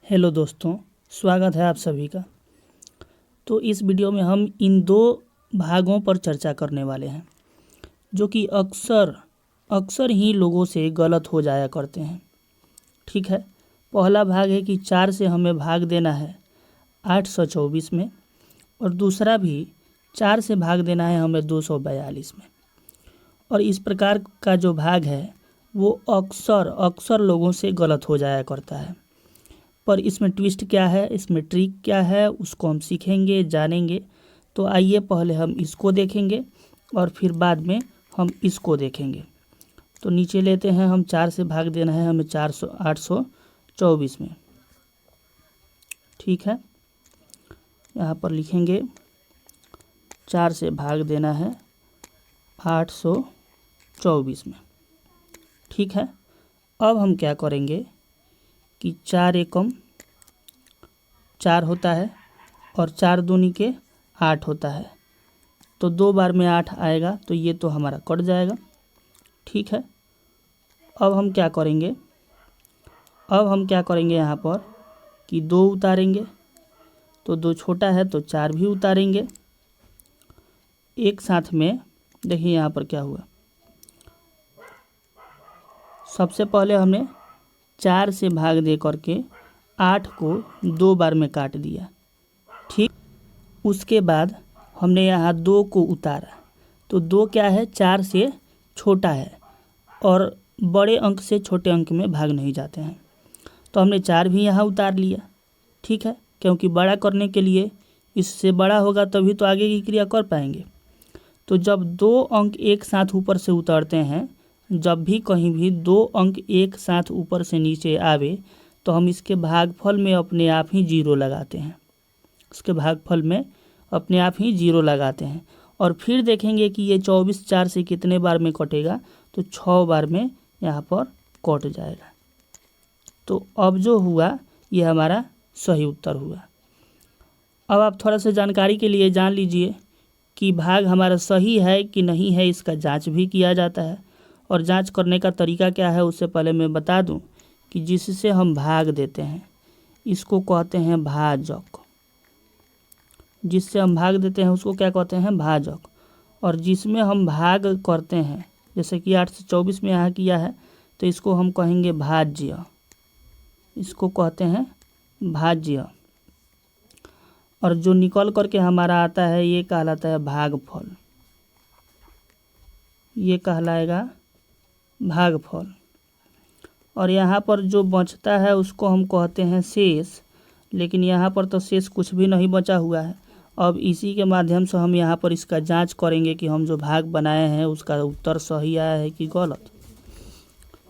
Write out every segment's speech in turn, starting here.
Hello दोस्तों, स्वागत है आप सभी का। तो इस वीडियो में हम इन दो भागों पर चर्चा करने वाले हैं जो कि अक्सर ही लोगों से गलत हो जाया करते हैं। ठीक है, पहला भाग है कि 4 से हमें भाग देना है 824 में, और दूसरा भी 4 से भाग देना है हमें 242 में। और इस प्रकार का जो भाग है वो अक्सर लोगों से गलत हो जाया करता है। पर इसमें ट्विस्ट क्या है, इसमें ट्रिक क्या है, उसको हम सीखेंगे, जानेंगे। तो आइए पहले हम इसको देखेंगे और फिर बाद में हम इसको देखेंगे। तो नीचे लेते हैं हम 4 से भाग देना है हमें 824 में। ठीक है, यहाँ पर लिखेंगे 4 से भाग देना है 824 में। ठीक है, अब हम क्या करेंगे कि 4 एकम 4 होता है और 4 दूनी के 8 होता है, तो 2 बार में 8 आएगा, तो ये तो हमारा कट जाएगा। ठीक है, अब हम क्या करेंगे यहाँ पर कि 2 उतारेंगे, तो 2 छोटा है तो 4 भी उतारेंगे। एक साथ में देखिए यहाँ पर क्या हुआ, सबसे पहले हमने 4 से भाग दे करके 8 को 2 बार में काट दिया। ठीक, उसके बाद हमने यहाँ 2 को उतारा, तो 2 क्या है, 4 से छोटा है और बड़े अंक से छोटे अंक में भाग नहीं जाते हैं, तो हमने 4 भी यहाँ उतार लिया। ठीक है, क्योंकि बड़ा करने के लिए इससे बड़ा होगा तभी तो आगे की क्रिया कर पाएंगे। तो जब 2 अंक एक साथ ऊपर से उतरते हैं, जब भी कहीं भी 2 अंक एक साथ ऊपर से नीचे आवे, तो हम इसके भागफल में अपने आप ही 0 लगाते हैं। इसके भागफल में अपने आप ही 0 लगाते हैं और फिर देखेंगे कि ये 24 4 से कितने बार में कटेगा, तो 6 बार में यहाँ पर कट जाएगा। तो अब जो हुआ ये हमारा सही उत्तर हुआ। अब आप थोड़ा सा जानकारी के लिए जान लीजिए कि भाग हमारा सही है कि नहीं है, इसका जांच भी किया जाता है। और जांच करने का तरीका क्या है उससे पहले मैं बता दूं कि जिससे हम भाग देते हैं इसको कहते हैं भाजक। जिससे हम भाग देते हैं उसको क्या कहते हैं, भाजक। और जिसमें हम भाग करते हैं, जैसे कि 8 से 24 में यहाँ किया है, तो इसको हम कहेंगे भाज्य। इसको कहते हैं भाज्य। और जो निकल करके हमारा आता है ये कहलाता है भागफल। ये कहलाएगा भागफल। और यहाँ पर जो बचता है उसको हम कहते हैं शेष, लेकिन यहाँ पर तो शेष कुछ भी नहीं बचा हुआ है। अब इसी के माध्यम से हम यहाँ पर इसका जांच करेंगे कि हम जो भाग बनाए हैं उसका उत्तर सही आया है कि गलत।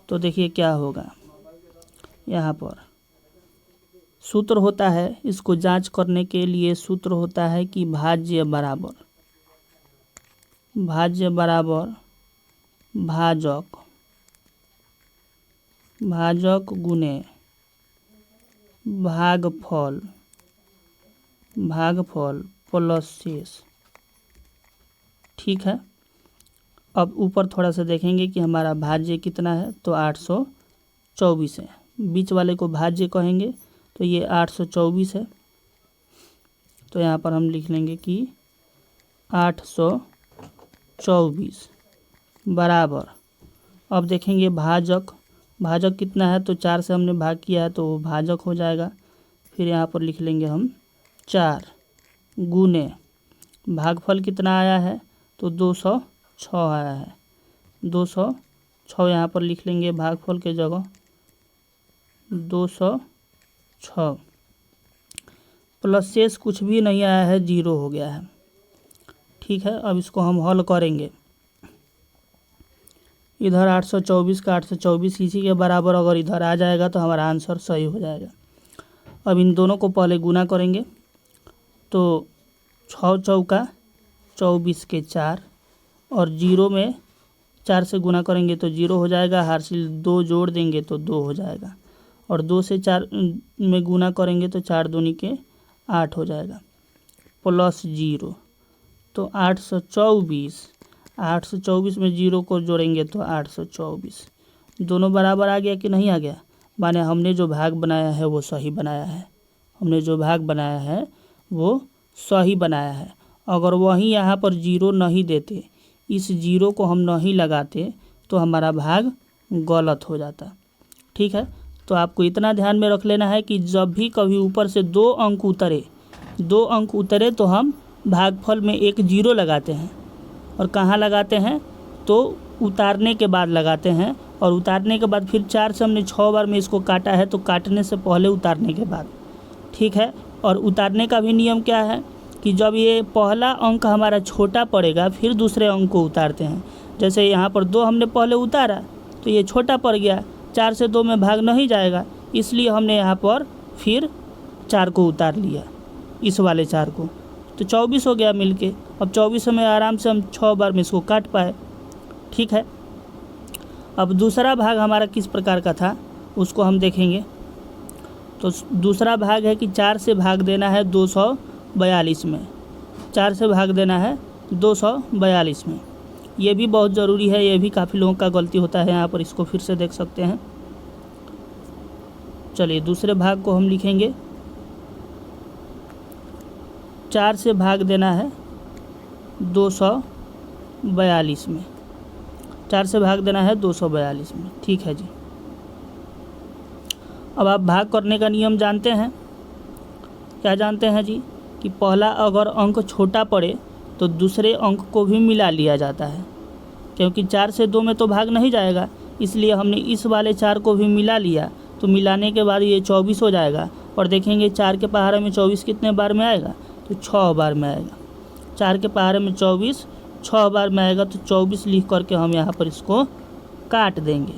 तो देखिए क्या होगा, यहाँ पर सूत्र होता है, इसको जांच करने के लिए सूत्र होता है कि भाज्य बराबर भाजक गुने भागफल प्लस शेष। ठीक है, अब ऊपर थोड़ा सा देखेंगे कि हमारा भाज्य कितना है, तो 824 है। बीच वाले को भाज्य कहेंगे, तो ये 824 है। तो यहाँ पर हम लिख लेंगे कि 824 बराबर, अब देखेंगे भाजक कितना है, तो 4 से हमने भाग किया है तो वो भाजक हो जाएगा। फिर यहाँ पर लिख लेंगे हम 4 गुने भागफल कितना आया है, तो 206 आया है। 206 यहाँ पर लिख लेंगे भागफल के जगह 206 प्लस शेष कुछ भी नहीं आया है, 0 हो गया है। ठीक है, अब इसको हम हल करेंगे। इधर 824 का 824 इसी के बराबर अगर इधर आ जाएगा तो हमारा आंसर सही हो जाएगा। अब इन दोनों को पहले गुना करेंगे, तो 6 चौका 24 के 4 और 0 में 4 से गुना करेंगे तो 0 हो जाएगा। हासिल 2 जोड़ देंगे तो 2 हो जाएगा, और 2 से 4 में गुना करेंगे तो 4 दूनी के 8 हो जाएगा प्लस 0, तो 824 में 0 को जोड़ेंगे तो 824। दोनों बराबर आ गया कि नहीं आ गया। माने हमने जो भाग बनाया है वो सही बनाया है, हमने जो भाग बनाया है वो सही बनाया है। अगर वहीं यहाँ पर जीरो नहीं देते, इस जीरो को हम नहीं लगाते तो हमारा भाग गलत हो जाता। ठीक है, तो आपको इतना ध्यान में रख लेना है कि जब भी कभी ऊपर से 2 अंक उतरे तो हम भागफल में एक जीरो लगाते हैं। और कहाँ लगाते हैं, तो उतारने के बाद लगाते हैं। और उतारने के बाद फिर 4 से हमने 6 बार में इसको काटा है, तो काटने से पहले उतारने के बाद। ठीक है, और उतारने का भी नियम क्या है कि जब ये पहला अंक हमारा छोटा पड़ेगा फिर दूसरे अंक को उतारते हैं। जैसे यहाँ पर 2 हमने पहले उतारा तो ये छोटा पड़ गया, 4 से 2 में भाग नहीं जाएगा, इसलिए हमने यहाँ पर फिर 4 को उतार लिया, इस वाले 4 को, तो 24 हो गया मिलके। अब 24 में आराम से हम 6 बार में इसको काट पाए। ठीक है, अब दूसरा भाग हमारा किस प्रकार का था उसको हम देखेंगे। तो दूसरा भाग है कि 4 से भाग देना है 242 में, 4 से भाग देना है 242 में। ये भी बहुत ज़रूरी है, ये भी काफ़ी लोगों का गलती होता है यहाँ पर, इसको फिर से देख सकते हैं। चलिए दूसरे भाग को हम लिखेंगे, 4 से भाग देना है 242 में, 4 से भाग देना है 242 में। ठीक है जी, अब आप भाग करने का नियम जानते हैं, क्या जानते हैं जी, कि पहला अगर अंक छोटा पड़े तो दूसरे अंक को भी मिला लिया जाता है, क्योंकि 4 से 2 में तो भाग नहीं जाएगा, इसलिए हमने इस वाले 4 को भी मिला लिया। तो मिलाने के बाद ये 24 हो जाएगा। और देखेंगे 4 के पहाड़े में 24 कितने बार में आएगा, तो 6 बार में आएगा। 4 के पहाड़े में 24 6 बार में आएगा, तो 24 लिख करके हम यहाँ पर इसको काट देंगे,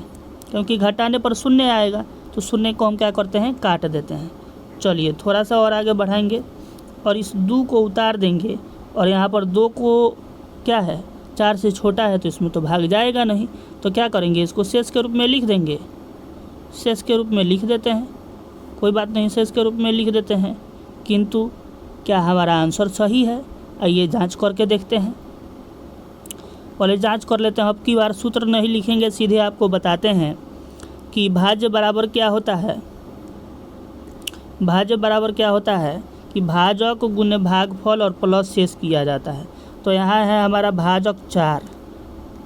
क्योंकि घटाने पर शून्य आएगा, तो शून्य को हम क्या करते हैं, काट देते हैं। चलिए थोड़ा सा और आगे बढ़ाएंगे और इस 2 को उतार देंगे। और यहाँ पर 2 को क्या है, 4 से छोटा है, तो इसमें तो भाग जाएगा नहीं, तो क्या करेंगे, इसको शेष के रूप में लिख देंगे, शेष के रूप में लिख देते हैं। कोई बात नहीं, शेष के रूप में लिख देते हैं। किंतु क्या हमारा आंसर सही है, आइए जांच करके देखते हैं। पहले जांच कर लेते हैं, अब की बार सूत्र नहीं लिखेंगे, सीधे आपको बताते हैं कि भाज्य बराबर क्या होता है। भाज्य बराबर क्या होता है कि भाजक गुने भागफल और प्लस शेष किया जाता है। तो यहाँ है हमारा भाजक 4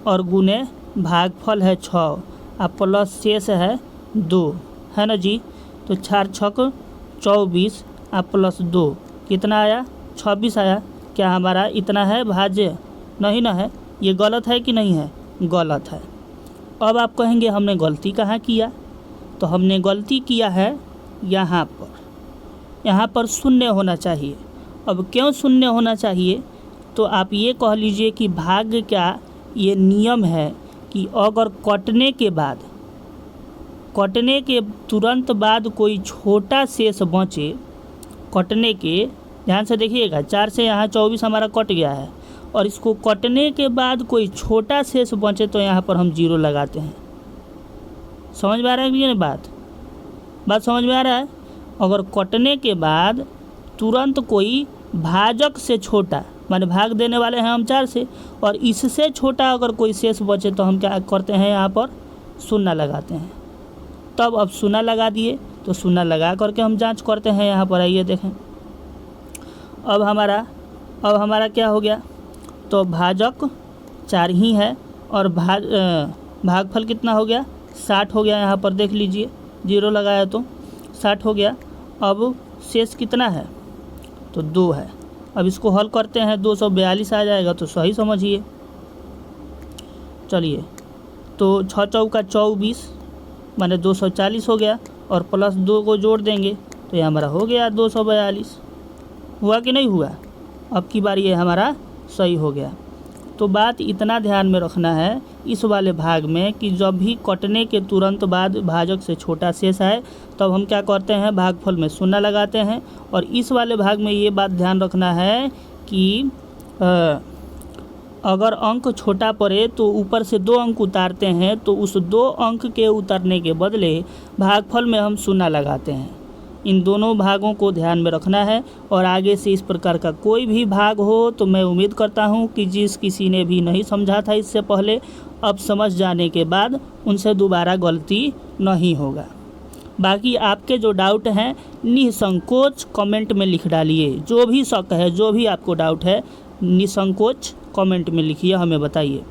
और गुने भागफल है 6 और प्लस शेष है 2, है ना जी। तो 4 छक 24 और प्लस 2 कितना आया, 26 आया। क्या हमारा इतना है भाज्य, नहीं ना है, ये गलत है कि नहीं है, गलत है। अब आप कहेंगे हमने गलती कहाँ किया, तो हमने गलती किया है यहाँ पर, यहाँ पर शून्य होना चाहिए। अब क्यों शून्य होना चाहिए, तो आप ये कह लीजिए कि भाग्य का ये नियम है कि अगर कटने के तुरंत बाद कोई छोटा शेष बचे, कटने के, ध्यान से देखिएगा, 4 से यहाँ 24 हमारा कट गया है, और इसको कटने के बाद कोई छोटा शेष बचे तो यहाँ पर हम 0 लगाते हैं। समझ में आ रहा है कि नहीं बात समझ में आ रहा है। अगर कटने के बाद तुरंत कोई भाजक से छोटा, माने भाग देने वाले हैं हम 4 से, और इससे छोटा अगर कोई शेष बचे तो हम क्या करते हैं, यहाँ पर 0 लगाते हैं। तब अब 0 लगा दिए, तो 0 लगा करके हम जांच करते हैं। यहाँ पर आइए देखें, अब हमारा क्या हो गया, तो भाजक 4 ही है और भागफल कितना हो गया, 60 हो गया। यहाँ पर देख लीजिए, 0 लगाया तो 60 हो गया। अब शेष कितना है, तो 2 है। अब इसको हल करते हैं, 242 आ जाएगा, तो सही समझिए। चलिए, तो 6 चौका 24 माने 240 हो गया, और प्लस 2 को जोड़ देंगे तो ये हमारा हो गया 242। हुआ कि नहीं हुआ, अब की बार ये हमारा सही हो गया। तो बात इतना ध्यान में रखना है इस वाले भाग में कि जब भी कटने के तुरंत बाद भाजक से छोटा शेष आए तब हम क्या करते हैं, भागफल में 0 लगाते हैं। और इस वाले भाग में ये बात ध्यान रखना है कि अगर अंक छोटा पड़े तो ऊपर से 2 अंक उतारते हैं, तो उस 2 अंक के उतारने के बदले भागफल में हम 0 लगाते हैं। इन दोनों भागों को ध्यान में रखना है। और आगे से इस प्रकार का कोई भी भाग हो तो मैं उम्मीद करता हूं कि जिस किसी ने भी नहीं समझा था इससे पहले, अब समझ जाने के बाद उनसे दोबारा गलती नहीं होगा। बाकी आपके जो डाउट हैं निसंकोच कमेंट में लिख डालिए। जो भी शक है, जो भी आपको डाउट है, निसंकोच कमेंट में लिखिए, हमें बताइए।